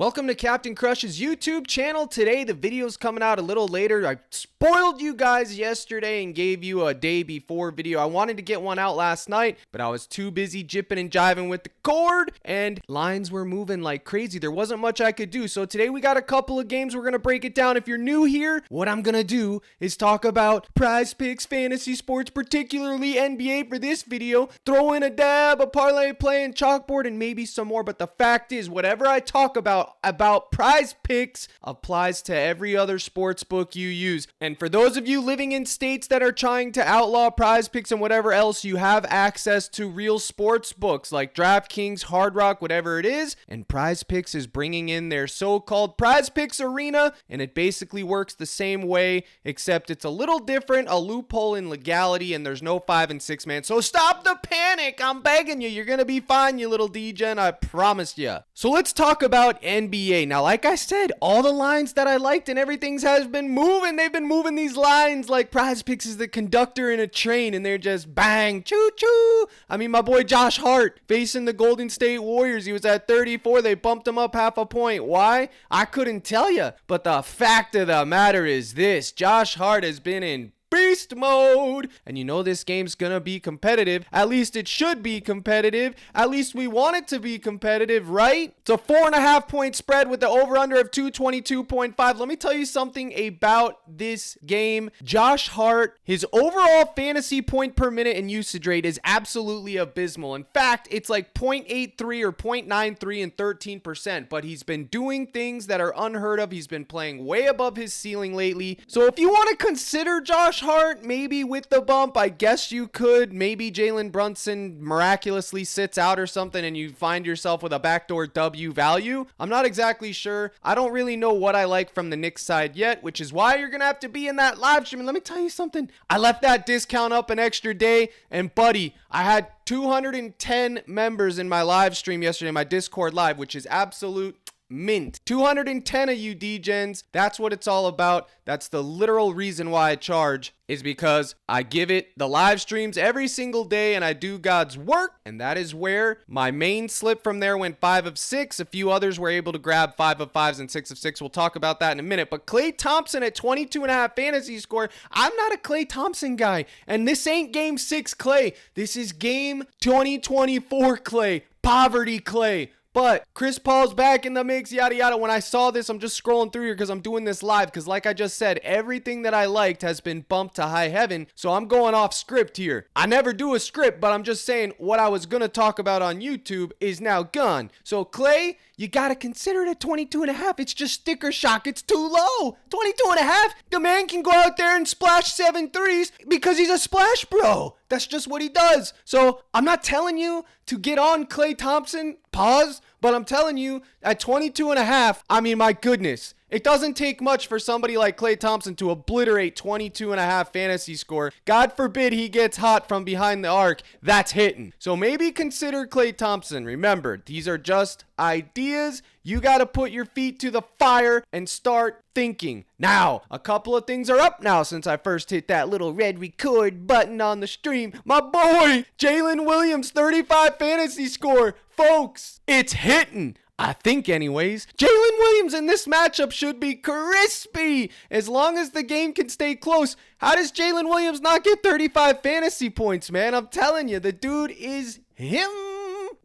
Welcome to Captain Crush's YouTube channel. Today the video's coming out a little later. I spoiled you guys yesterday and gave you a day before video. I wanted to get one out last night, but I was too busy jipping and jiving with the cord and lines were moving like crazy. There wasn't much I could do. So today we got a couple of games. We're going to break it down. If you're new here, what I'm going to do is talk about PrizePicks, fantasy sports, particularly NBA for this video. Throw in a dab, a parlay play, and chalkboard, and maybe some more. But the fact is, whatever I talk about PrizePicks applies to every other sports book you use. And for those of you living in states that are trying to outlaw PrizePicks and whatever else, you have access to real sports books like DraftKings, Hard Rock, whatever it is. And PrizePicks is bringing in their so-called PrizePicks Arena, and it basically works the same way, except it's a little different, a loophole in legality, and there's no 5 and 6 man. So stop the panic. I'm begging you. You're gonna be fine, you little degen. I promise you. So let's talk about NBA. Now, like I said, all the lines that I liked and everything has been moving. They've been moving these lines like PrizePicks is the conductor in a train, and they're just bang, choo-choo. I mean, my boy Josh Hart facing the Golden State Warriors. He was at 34. They bumped him up half a point. Why? I couldn't tell you. But the fact of the matter is this. Josh Hart has been in beast mode, and you know this game's gonna be competitive. At least it should be competitive. At least we want it to be competitive, right? It's a 4.5 point spread with the over-under of 222.5. Let me tell you something about this game. Josh Hart, his overall fantasy point per minute and usage rate is absolutely abysmal. In fact, it's like 0.83 or 0.93 and 13%, but he's been doing things that are unheard of. He's been playing way above his ceiling lately. So if you want to consider Josh Hart, maybe with the bump, I guess you could. Maybe Jalen Brunson miraculously sits out or something and you find yourself with a backdoor W value. I'm not exactly sure. I don't really know what I like from the Knicks side yet, which is why you're going to have to be in that live stream. And let me tell you something. I left that discount up an extra day, and buddy, I had 210 members in my live stream yesterday, my Discord live, which is absolute mint. 210 of you degens. That's what it's all about. That's the literal reason why I charge, is because I give it the live streams every single day and I do God's work. And that is where my main slip from there went 5 of 6. A few others were able to grab 5 of 5s and 6 of 6. We'll talk about that in a minute. But Klay Thompson at 22.5 fantasy score. I'm not a Klay Thompson guy. And this ain't game 6 Klay. This is game 2024 Klay. Poverty Klay. But Chris Paul's back in the mix, yada yada. When I saw this, I'm just scrolling through here because I'm doing this live. Because like I just said, everything that I liked has been bumped to high heaven. So I'm going off script here. I never do a script, but I'm just saying what I was going to talk about on YouTube is now gone. So Klay, you got to consider it at 22.5. It's just sticker shock. It's too low. 22.5. The man can go out there and splash 7 threes because he's a splash bro. That's just what he does. So I'm not telling you to get on Klay Thompson, pause, but I'm telling you at 22.5, I mean, my goodness. It doesn't take much for somebody like Klay Thompson to obliterate 22.5 fantasy score. God forbid he gets hot from behind the arc. That's hitting. So maybe consider Klay Thompson. Remember, these are just ideas. You got to put your feet to the fire and start thinking. Now, a couple of things are up now since I first hit that little red record button on the stream. My boy, Jalen Williams, 35 fantasy score. Folks, it's hitting. I think anyways. Jalen Williams in this matchup should be crispy as long as the game can stay close. How does Jalen Williams not get 35 fantasy points, man? I'm telling you, the dude is him.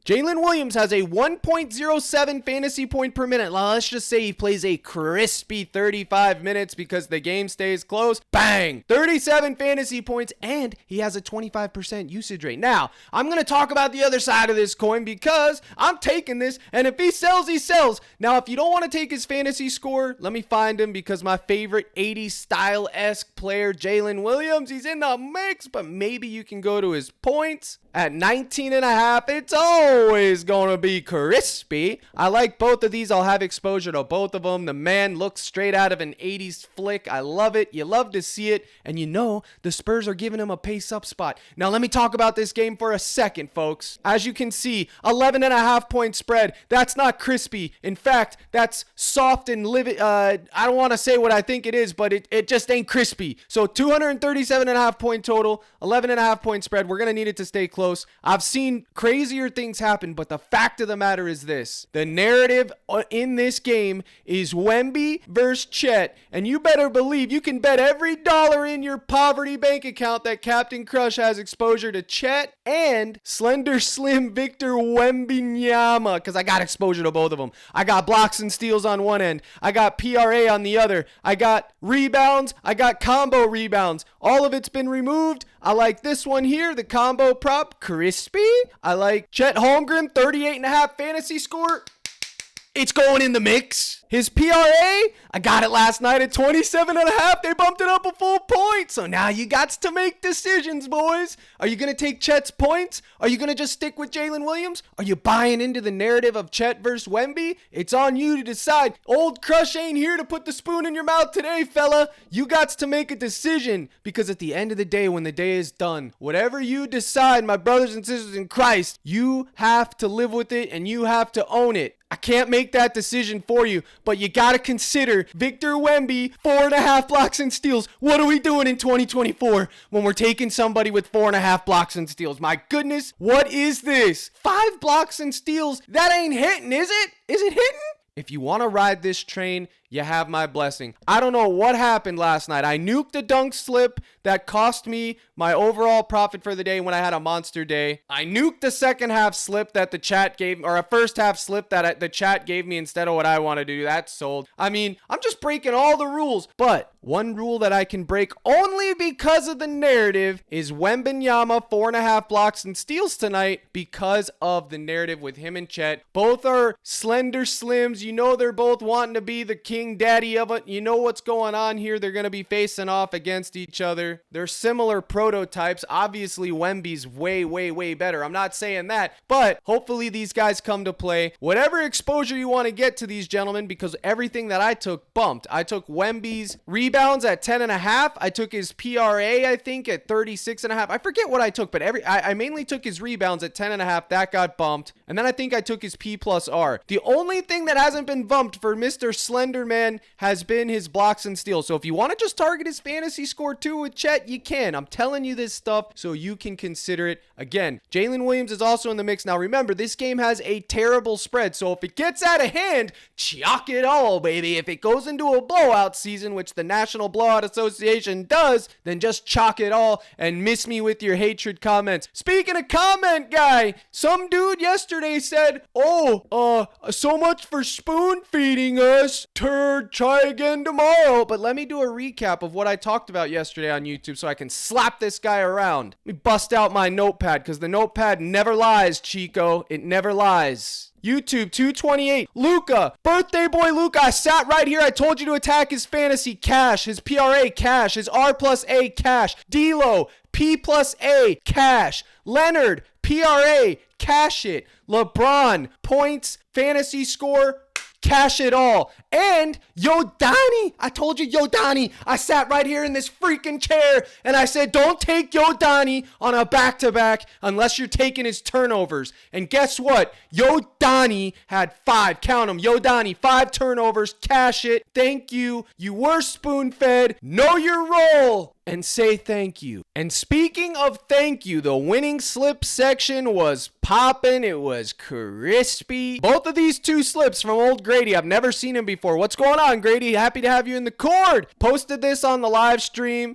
Jalen Williams has a 1.07 fantasy point per minute. Now, let's just say he plays a crispy 35 minutes because the game stays close. Bang! 37 fantasy points, and he has a 25% usage rate. Now, I'm going to talk about the other side of this coin because I'm taking this, and if he sells, he sells. Now, if you don't want to take his fantasy score, let me find him because my favorite 80s style-esque player, Jalen Williams, he's in the mix, but maybe you can go to his points. At 19.5, it's always going to be crispy. I like both of these. I'll have exposure to both of them. The man looks straight out of an 80s flick. I love it. You love to see it. And you know, the Spurs are giving him a pace-up spot. Now, let me talk about this game for a second, folks. As you can see, 11.5 point spread. That's not crispy. In fact, that's soft and livid. I don't want to say what I think it is, but it just ain't crispy. So 237.5 point total, 11.5 point spread. We're going to need it to stay close. I've seen crazier things happen, but the fact of the matter is this. The narrative in this game is Wemby versus Chet, and you better believe you can bet every dollar in your poverty bank account that Captain Crush has exposure to Chet and Slender Slim Victor Wembanyama, because I got exposure to both of them. I got blocks and steals on one end. I got PRA on the other. I got rebounds. I got combo rebounds. All of it's been removed. I like this one here, the combo prop, crispy. I like Chet Holmgren, 38.5 fantasy score. It's going in the mix. His PRA, I got it last night at 27.5. They bumped it up a full point. So now you got to make decisions, boys. Are you going to take Chet's points? Are you going to just stick with Jalen Williams? Are you buying into the narrative of Chet versus Wemby? It's on you to decide. Old Crush ain't here to put the spoon in your mouth today, fella. You got to make a decision, because at the end of the day, when the day is done, whatever you decide, my brothers and sisters in Christ, you have to live with it and you have to own it. I can't make that decision for you, but you got to consider Victor Wemby, 4.5 blocks and steals. What are we doing in 2024 when we're taking somebody with 4.5 blocks and steals? My goodness, what is this? 5 blocks and steals? That ain't hitting, is it? Is it hitting? If you want to ride this train, you have my blessing. I don't know what happened last night. I nuked a dunk slip that cost me my overall profit for the day when I had a monster day. I nuked the second half slip that the chat gave, or a first half slip that the chat gave me instead of what I wanted to do. That's sold. I mean, I'm just breaking all the rules. But one rule that I can break only because of the narrative is Wembanyama, 4.5 blocks and steals tonight, because of the narrative with him and Chet. Both are slender slims. You know they're both wanting to be the king daddy of it. You know what's going on here. They're going to be facing off against each other. They're similar prototypes. Obviously, Wemby's way better. I'm not saying that, but hopefully these guys come to play. Whatever exposure you want to get to these gentlemen, because everything that I took bumped. I took Wemby's rebounds at 10.5. I took his PRA, I think, at 36.5. I forget what I took, but I mainly took his rebounds at 10.5. That got bumped. And then I think I took his P plus R. The only thing that hasn't been bumped for Mr. Slenderman has been his blocks and steals. So if you want to just target his fantasy score too with Chet, you can. I'm telling you this stuff so you can consider it. Again, Jalen Williams is also in the mix. Now remember, this game has a terrible spread. So if it gets out of hand, chalk it all, baby. If it goes into a blowout season, which the National Blowout Association does, then just chalk it all and miss me with your hatred comments. Speaking of comment guy, some dude yesterday said, so much for spoon feeding us. Try again tomorrow. But let me do a recap of what I talked about yesterday on YouTube so I can slap this guy around. Let me bust out my notepad, because the notepad never lies, Chico. It never lies. YouTube 228. Luca, birthday boy Luca. I sat right here. I told you to attack his fantasy. Cash. His PRA. Cash. His R plus A. Cash. D'Lo. P plus A. Cash. Leonard. PRA. Cash it. LeBron. Points. Fantasy score. Cash it all. And Yo Donnie, I told you Yo Donnie. I sat right here in this freaking chair and I said, don't take Yo Donnie on a back-to-back unless you're taking his turnovers. And guess what? Yo Donnie had 5. Count them. Yo Donnie, 5 turnovers. Cash it. Thank you. You were spoon-fed. Know your role. And say thank you. And speaking of thank you, the winning slip section was popping. It was crispy. Both of these 2 slips from old Grady. I've never seen him before. What's going on, Grady? Happy to have you in the cord. Posted this on the live stream.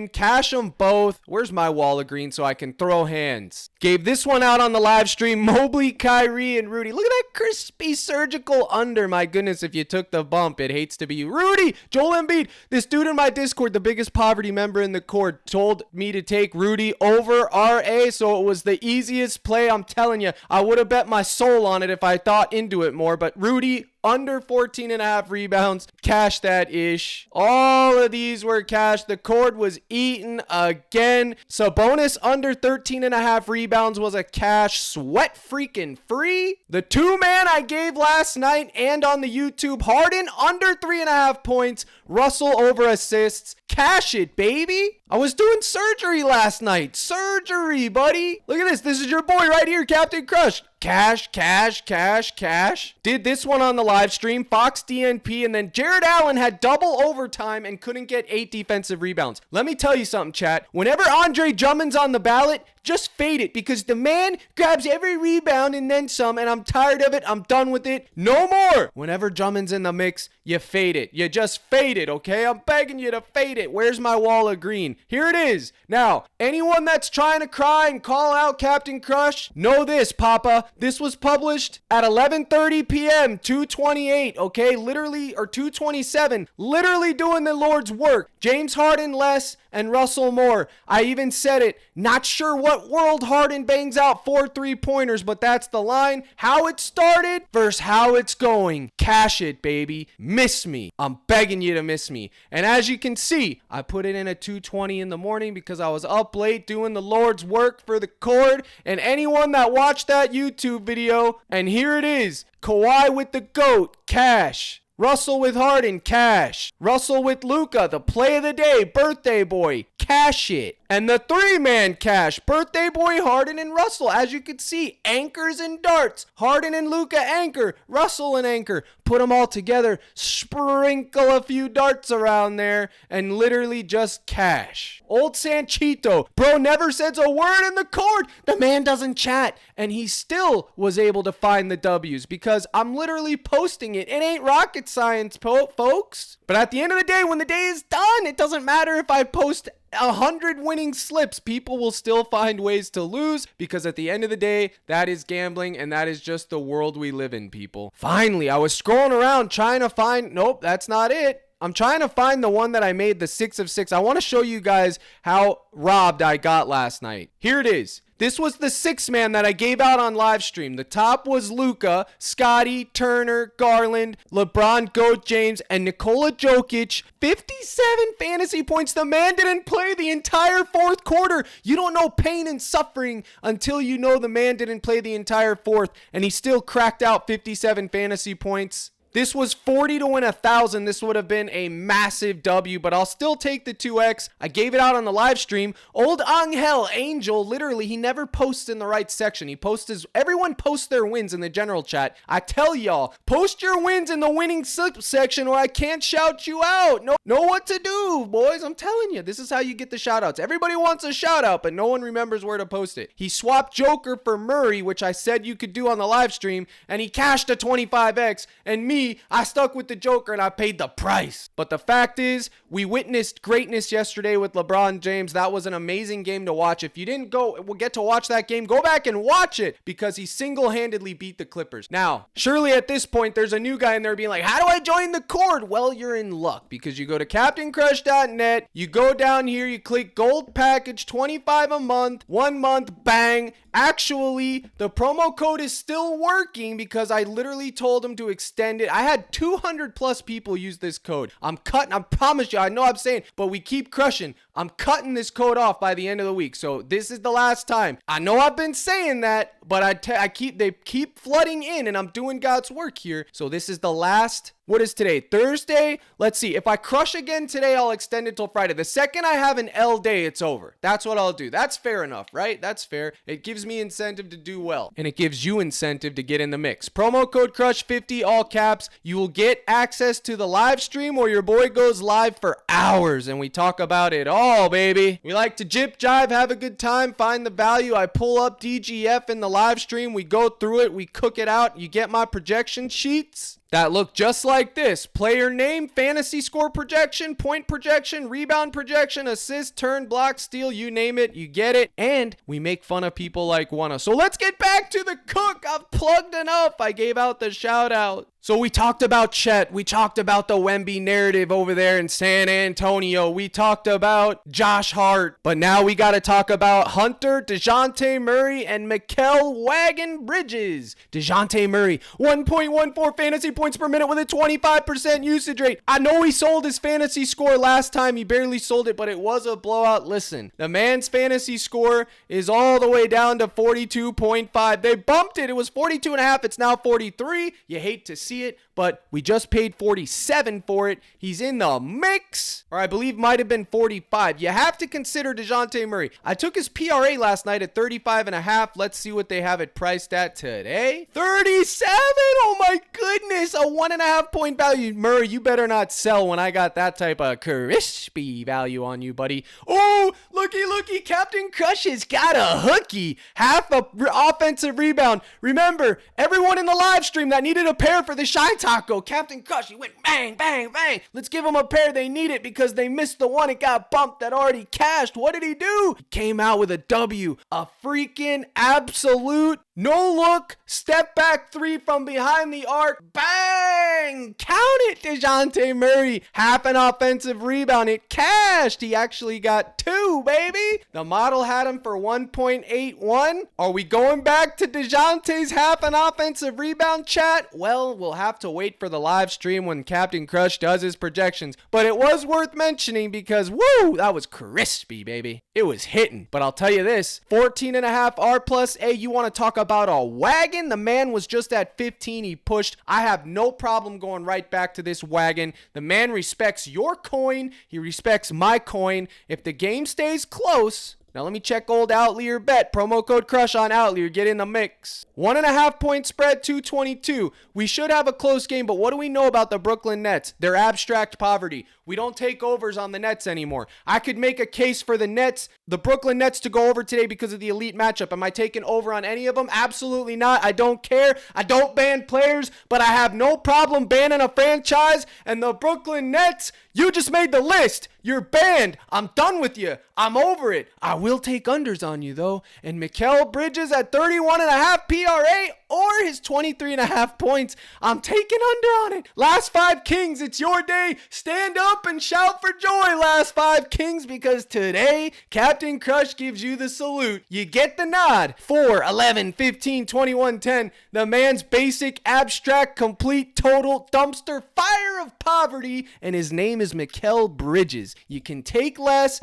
Cash them both. Where's my wall of green so I can throw hands? Gave this one out on the live stream. Mobley, Kyrie, and Rudy. Look at that crispy surgical under. My goodness, if you took the bump, it hates to be you. Rudy, Joel Embiid. This dude in my Discord, the biggest poverty member in the court, told me to take Rudy over RA, so it was the easiest play. I'm telling you, I would have bet my soul on it if I thought into it more, but Rudy under 14.5 rebounds. Cash that ish. All of these were cash. The cord was eaten again. Sabonis under 13.5 rebounds was a cash. Sweat freaking free. The 2-man I gave last night and on the YouTube. Harden under 3.5 points. Russell over assists. Cash it, baby. I was doing surgery last night. Surgery, buddy. Look at this. This is your boy right here, Captain Crush. Cash, cash, cash, cash. Did this one on the live stream. Fox DNP, and then Jared Allen had double overtime and couldn't get 8 defensive rebounds. Let me tell you something, chat. Whenever Andre Drummond's on the ballot, just fade it, because the man grabs every rebound and then some, and I'm tired of it. I'm done with it. No more. Whenever Drummond's in the mix, you fade it. You just fade it, okay? I'm begging you to fade it. Where's my wall of green? Here it is. Now, anyone that's trying to cry and call out Captain Crush, know this, Papa. This was published at 11:30 p.m., 2:28, okay? Literally, or 2:27. Literally doing the Lord's work. James Harden less and Russell more. I even said it. Not sure what world Harden bangs out 4 3-pointers, but that's the line. How it started versus how it's going. Cash it, baby. Miss me. I'm begging you to miss me. And as you can see, I put it in at 2:20 in the morning because I was up late doing the Lord's work for the cord. And anyone that watched that YouTube video, and here it is. Kawhi with the GOAT. Cash. Russell with Harden, cash. Russell with Luka, the play of the day, birthday boy, cash it. And the 3-man cash, birthday boy, Harden and Russell. As you can see, anchors and darts. Harden and Luka anchor, Russell and anchor. Put them all together, sprinkle a few darts around there, and literally just cash. Old Sanchito, bro never says a word in the court. The man doesn't chat, and he still was able to find the W's because I'm literally posting it. It ain't rocket science, folks. But at the end of the day, when the day is done, it doesn't matter if I post 100 winning slips. People will still find ways to lose, because at the end of the day, that is gambling, and that is just the world we live in, people. Finally, I was scrolling around trying to find, nope, that's not it. I'm trying to find the one that I made, the 6 of 6. I want to show you guys how robbed I got last night. Here it is. This was the 6-man that I gave out on live stream. The top was Luka, Scotty, Turner, Garland, LeBron, Goat, James, and Nikola Jokic. 57 fantasy points. The man didn't play the entire fourth quarter. You don't know pain and suffering until you know the man didn't play the entire fourth, and he still cracked out 57 fantasy points. This was 40 to win 1,000. This would have been a massive W, but I'll still take the 2X. I gave it out on the live stream. Old Angel Angel, literally, he never posts in the right section. He posts everyone posts their wins in the general chat. I tell y'all, post your wins in the winning section or I can't shout you out. Know what to do, boys. I'm telling you, this is how you get the shout outs. Everybody wants a shout out, but no one remembers where to post it. He swapped Joker for Murray, which I said you could do on the live stream, and he cashed a 25X, and me, I stuck with the Joker and I paid the price. But the fact is, we witnessed greatness yesterday with LeBron James. That was an amazing game to watch. If you didn't get to watch that game, go back and watch it, because he single-handedly beat the Clippers. Now, surely at this point, there's a new guy in there being like, how do I join the cord? Well, you're in luck, because you go to CaptainCrush.net, you go down here, you click Gold Package, $25 a month, 1 month, bang. Actually, the promo code is still working because I literally told him to extend it. I had 200 plus people use this code. I'm cutting, I promise you, I know I'm saying, but we keep crushing. I'm cutting this code off by the end of the week. So this is the last time. I know I've been saying that, but they keep flooding in, and I'm doing God's work here. So this is the last. What is today? Thursday? Let's see. If I crush again today, I'll extend it till Friday. The second I have an L day, it's over. That's what I'll do. That's fair enough, right? That's fair. It gives me incentive to do well, and it gives you incentive to get in the mix. Promo code CRUSH50, all caps. You will get access to the live stream where your boy goes live for hours, and we talk about it all, baby. We like to jip, jive, have a good time, find the value. I pull up DGF in the live stream. We go through it. We cook it out. You get my projection sheets that look just like this. Player name, fantasy score projection, point projection, rebound projection, assist, turn, block, steal, you name it, you get it. And we make fun of people like Wanna. So let's get back to the cook. I've plugged enough. I gave out the shout out. So we talked about Chet. We talked about the Wemby narrative over there in San Antonio. We talked about Josh Hart. But now we got to talk about Hunter, DeJounte Murray, and Mikal Wagon Bridges. DeJounte Murray, 1.14 fantasy points per minute with a 25% usage rate. I know he sold his fantasy score last time. He barely sold it, but it was a blowout. Listen, the man's fantasy score is all the way down to 42.5. They bumped it. It was 42.5. It's now 43. You hate to see see it, but we just paid 47 for it. He's in the mix, or I believe might have been 45. You have to consider DeJounte Murray. I took his PRA last night at 35.5. Let's see what they have it priced at today. 37. Oh my goodness, a 1.5 point value. Murray, you better not sell when I got that type of crispy value on you, buddy. Oh, looky, Captain Crush has got a hooky. Half a offensive rebound. Remember, everyone in the live stream that needed a pair for the Shy Taco, Captain Crush, he went bang, bang, bang. Let's give them a pair. They need it because they missed the one. It got bumped that already cashed. What did he do? He came out with a W. A freaking absolute no-look, step-back three from behind the arc. Bang! Count it, DeJounte Murray. Half an offensive rebound. It cashed. He actually got 2, baby. The model had him for 1.81. Are we going back to DeJounte's half an offensive rebound, chat? Well, we'll have to wait for the live stream when Captain Crush does his projections. But it was worth mentioning because, woo, that was crispy, baby. It was hitting. But I'll tell you this, 14.5 R plus A, you want to talk about a wagon? The man was just at 15. He pushed. I have no problem going right back to this wagon. The man respects your coin. He respects my coin. If the game stays close, now let me check old Outlier Bet. Promo code Crush on Outlier. Get in the mix. 1.5 point spread, 222. We should have a close game, but what do we know about the Brooklyn Nets? They're abstract poverty. We don't take overs on the Nets anymore. I could make a case for the Nets, the Brooklyn Nets, to go over today because of the elite matchup. Am I taking over on any of them? Absolutely not. I don't care. I don't ban players, but I have no problem banning a franchise. And the Brooklyn Nets, you just made the list. You're banned. I'm done with you. I'm over it. I will take unders on you, though. And Mikal Bridges at 31.5 PRA or his 23.5 points. I'm taking under on it. Last 5 Kings, it's your day. Stand up and shout for joy, last 5 Kings, because today, Captain Crush gives you the salute. You get the nod. 4, 11, 15, 21, 10. The man's basic, abstract, complete, total dumpster fire of poverty, and his name is Mikal Bridges. You can take less,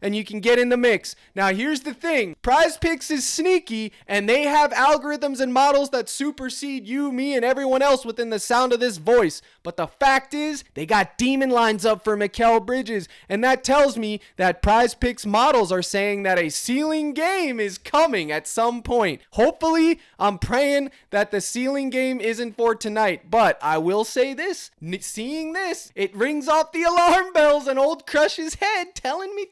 and you can get in the mix. Now, here's the thing. PrizePicks is sneaky, and they have algorithms and models that supersede you, me, and everyone else within the sound of this voice. But the fact is, they got demon lines up for Mikal Bridges, and that tells me that PrizePicks models are saying that a ceiling game is coming at some point. Hopefully, I'm praying that the ceiling game isn't for tonight, but I will say this, seeing this, it rings off the alarm bells in old Crush's head, telling me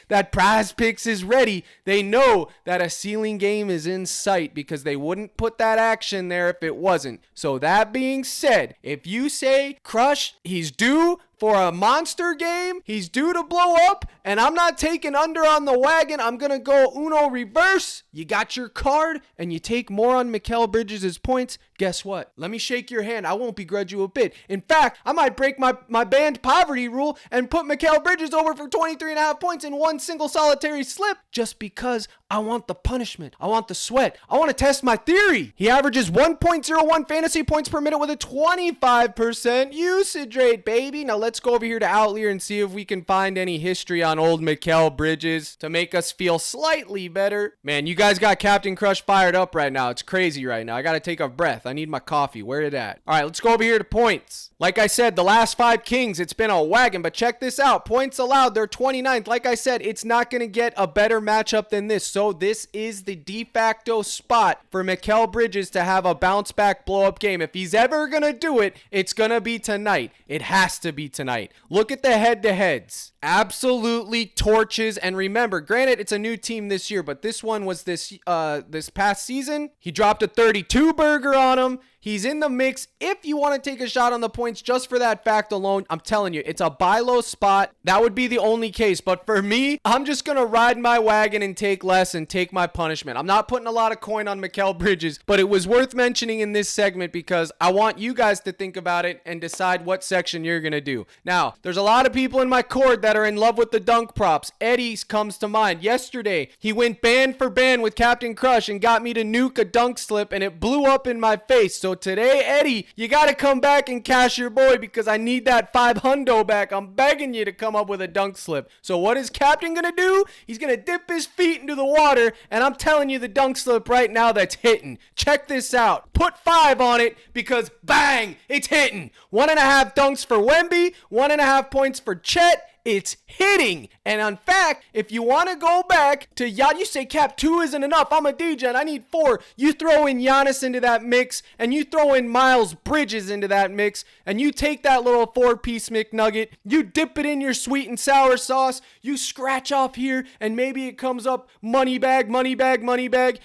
that PrizePicks is ready. They know that a ceiling game is in sight because they wouldn't put that action there if it wasn't. So that being said, if you say Crush, he's due for a monster game, he's due to blow up, and I'm not taking under on the wagon, I'm going to go Uno reverse. You got your card, and you take more on Mikal Bridges' points. Guess what? Let me shake your hand. I won't begrudge you a bit. In fact, I might break my banned poverty rule and put Mikal Bridges over for 23.5 points in one single solitary slip just because I want the punishment. I want the sweat. I want to test my theory. He averages 1.01 fantasy points per minute with a 25% usage rate, baby. Now let's go over here to Outlier and see if we can find any history on old Mikal Bridges to make us feel slightly better. Man, you guys got Captain Crush fired up right now. It's crazy right now. I got to take a breath. I need my coffee. Where it at? All right, let's go over here to points. Like I said, the last 5 Kings, it's been a wagon, but check this out. Points allowed, they're 29th. Like I said, it's not going to get a better matchup than this. So this is the de facto spot for Mikal Bridges to have a bounce back blow up game. If he's ever going to do it, it's going to be tonight. It has to be tonight. Look at the head-to-heads. Absolutely torches. And remember, granted, it's a new team this year, but this one was this past season. He dropped a 32 burger on him. He's in the mix. If you want to take a shot on the points just for that fact alone, I'm telling you, it's a buy low spot. That would be the only case. But for me, I'm just going to ride my wagon and take less and take my punishment. I'm not putting a lot of coin on Mikal Bridges, but it was worth mentioning in this segment because I want you guys to think about it and decide what section you're going to do. Now, there's a lot of people in my court that are in love with the dunk props. Eddie comes to mind. Yesterday, he went band for band with Captain Crush and got me to nuke a dunk slip, and it blew up in my face. So So today, Eddie, you got to come back and cash your boy because I need that $500 back. I'm begging you to come up with a dunk slip. So what is Captain going to do? He's going to dip his feet into the water, and I'm telling you the dunk slip right now that's hitting. Check this out. Put 5 on it because bang, it's hitting. 1.5 dunks for Wemby, 1.5 points for Chet. It's hitting. And in fact, if you want to go back to you say, Cap, 2 isn't enough. I'm a DJ and I need 4. You throw in Giannis into that mix, and you throw in Miles Bridges into that mix, and you take that little 4-piece McNugget, you dip it in your sweet and sour sauce, you scratch off here, and maybe it comes up money bag,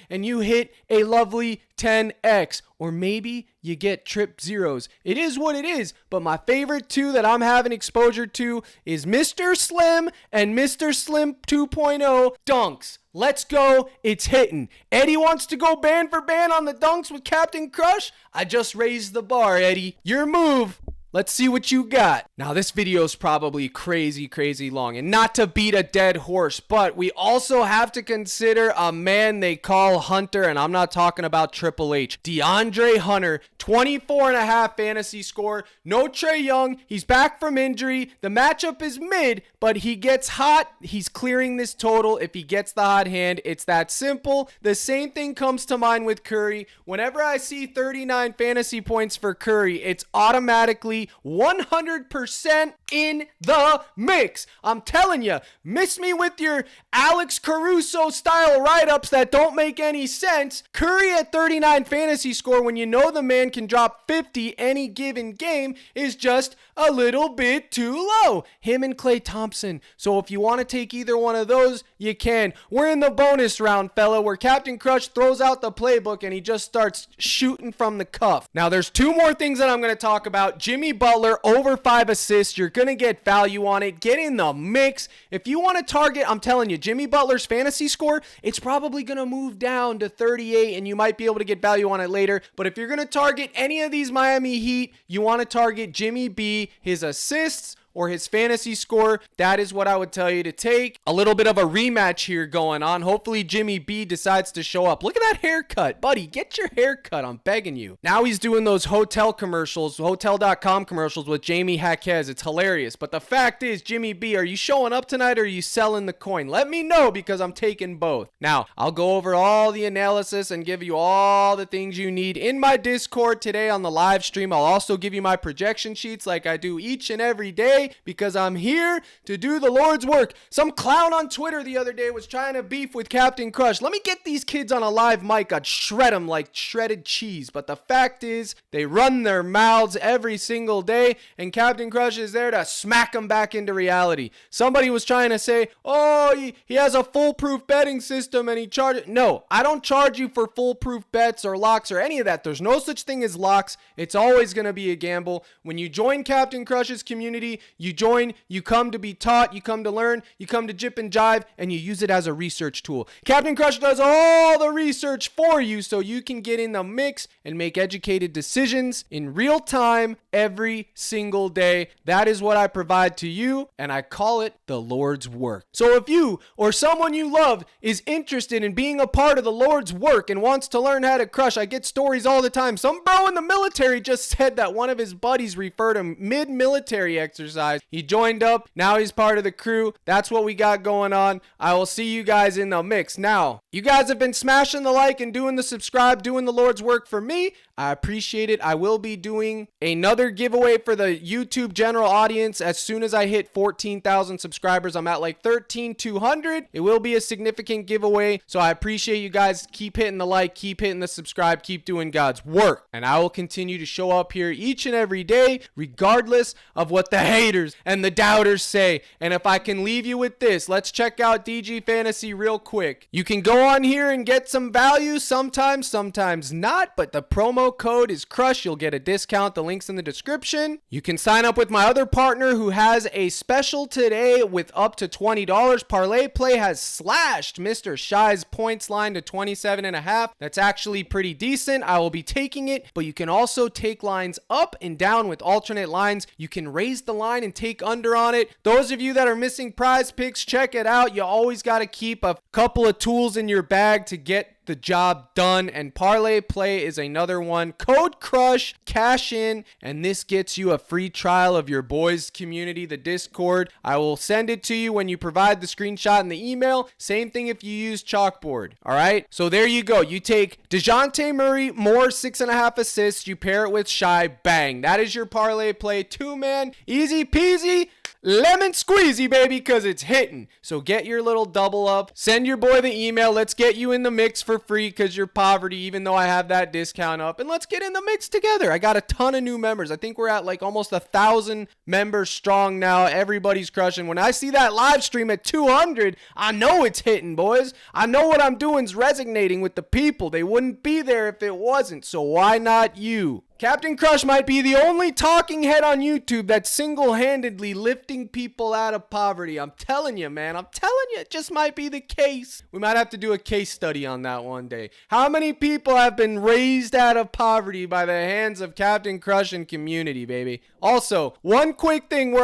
and you hit a lovely 10x. Or maybe you get trip zeros. It is what it is. But my favorite 2 that I'm having exposure to is Mr. Slim and Mr. Slim 2.0 dunks. Let's go. It's hitting. Eddie wants to go band for band on the dunks with Captain Crush. I just raised the bar, Eddie. Your move. Let's see what you got. Now, this video is probably crazy long, and not to beat a dead horse, but we also have to consider a man they call Hunter, and I'm not talking about Triple H. DeAndre Hunter, 24.5 fantasy score. No Trae Young. He's back from injury. The matchup is mid, but he gets hot. He's clearing this total if he gets the hot hand. It's that simple. The same thing comes to mind with Curry. Whenever I see 39 fantasy points for Curry, it's automatically 100% in the mix. I'm telling you, miss me with your Alex Caruso style write-ups that don't make any sense. Curry at 39 fantasy score when you know the man can drop 50 any given game is just a little bit too low. Him and Klay Thompson. So if you want to take either one of those, you can. We're in the bonus round, fella, where Captain Crush throws out the playbook and he just starts shooting from the cuff. Now, there's 2 more things that I'm going to talk about. Jimmy Butler, over 5 assists. You're going to get value on it. Get in the mix. If you want to target, I'm telling you, Jimmy Butler's fantasy score, it's probably going to move down to 38, and you might be able to get value on it later. But if you're going to target any of these Miami Heat, you want to target Jimmy B, his assists, or his fantasy score. That is what I would tell you to take. A little bit of a rematch here going on. Hopefully Jimmy B decides to show up. Look at that haircut. Buddy, get your haircut. I'm begging you. Now he's doing those hotel commercials, hotel.com commercials with Jamie Jaquez. It's hilarious. But the fact is, Jimmy B, are you showing up tonight or are you selling the coin? Let me know because I'm taking both. Now, I'll go over all the analysis and give you all the things you need in my Discord today on the live stream. I'll also give you my projection sheets like I do each and every day, because I'm here to do the Lord's work. Some clown on Twitter the other day was trying to beef with Captain Crush. Let me get these kids on a live mic. I'd shred them like shredded cheese. But the fact is, they run their mouths every single day, and Captain Crush is there to smack them back into reality. Somebody was trying to say, oh, he has a foolproof betting system and he charges. No, I don't charge you for foolproof bets or locks or any of that. There's no such thing as locks. It's always going to be a gamble. When you join Captain Crush's community, you join, you come to be taught, you come to learn, you come to jip and jive, and you use it as a research tool. Captain Crush does all the research for you so you can get in the mix and make educated decisions in real time every single day. That is what I provide to you, and I call it the Lord's work. So if you or someone you love is interested in being a part of the Lord's work and wants to learn how to crush, I get stories all the time. Some bro in the military just said that one of his buddies referred him mid-military exercise. He joined up. Now he's part of the crew. That's what we got going on. I will see you guys in the mix. Now, you guys have been smashing the like and doing the subscribe, doing the Lord's work for me. I appreciate it. I will be doing another giveaway for the YouTube general audience as soon as I hit 14,000 subscribers. I'm at like 13,200. It will be a significant giveaway. So I appreciate you guys. Keep hitting the like, keep hitting the subscribe, keep doing God's work. And I will continue to show up here each and every day, regardless of what the haters and the doubters say. And if I can leave you with this, let's check out DG Fantasy real quick. You can go on here and get some value sometimes, sometimes not, but the promo code is CRUSH. You'll get a discount. The link's in the description. You can sign up with my other partner who has a special today with up to $20. Parlay Play has slashed Mr. Shy's points line to 27.5. That's actually pretty decent. I will be taking it, but you can also take lines up and down with alternate lines. You can raise the line and take under on it. Those of you that are missing PrizePicks, check it out. You always got to keep a couple of tools in your your bag to get the job done. And parlay play is another one. Code CRUSH, cash in, and this gets you a free trial of your boys community, the Discord. I will send it to you when you provide the screenshot in the email. Same thing if you use Chalkboard. All right, so there you go. You take DeJounte Murray, more 6.5 assists, you pair it with Shy, bang, that is your parlay play. 2-man, easy peasy, lemon squeezy, baby, because it's hitting. So get your little double up. Send your boy the email. Let's get you in the mix for free because you're poverty, even though I have that discount up. And let's get in the mix together. I got a ton of new members. I think we're at like almost 1,000 members strong now. Everybody's crushing. When I see that live stream at 200, I know it's hitting, boys. I know what I'm doing is resonating with the people. They wouldn't be there if it wasn't. So why not you? Captain Crush might be the only talking head on YouTube that's single-handedly lifting people out of poverty. I'm telling you, man. I'm telling you, it just might be the case. We might have to do a case study on that one day. How many people have been raised out of poverty by the hands of Captain Crush and community, baby? Also, one quick thing.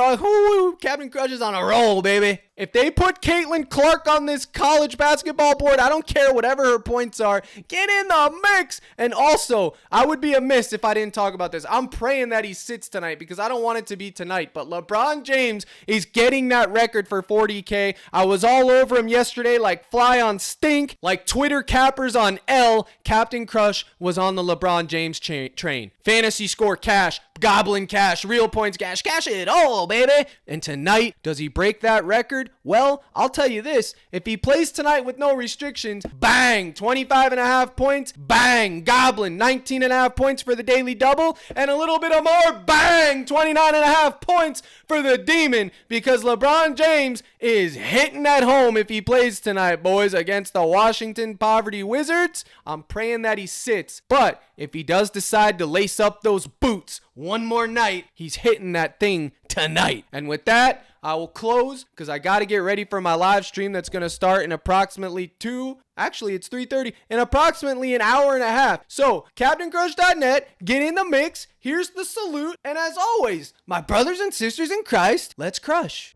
Captain Crush is on a roll, baby. If they put Caitlyn Clark on this college basketball board, I don't care whatever her points are. Get in the mix. And also, I would be amiss if I didn't talk about this. I'm praying that he sits tonight because I don't want it to be tonight. But LeBron James is getting that record for 40K. I was all over him yesterday like fly on stink, like Twitter cappers on L. Captain Crush was on the LeBron James train. Fantasy score cash, goblin cash, real points cash it all, baby. And tonight, does he break that record? Well, I'll tell you this. If he plays tonight with no restrictions, bang, 25.5 points, bang, goblin, 19.5 points for the daily double, and a little bit of more, bang, 29.5 points for the demon, because LeBron James is hitting at home if he plays tonight, boys, against the Washington Poverty Wizards. I'm praying that he sits, but if he does decide to lace up those boots one more night, he's hitting that thing tonight. And with that, I will close because I got to get ready for my live stream that's going to start in approximately it's 3:30, in approximately an hour and a half. So, CaptainCrush.net, get in the mix. Here's the salute. And as always, my brothers and sisters in Christ, let's crush.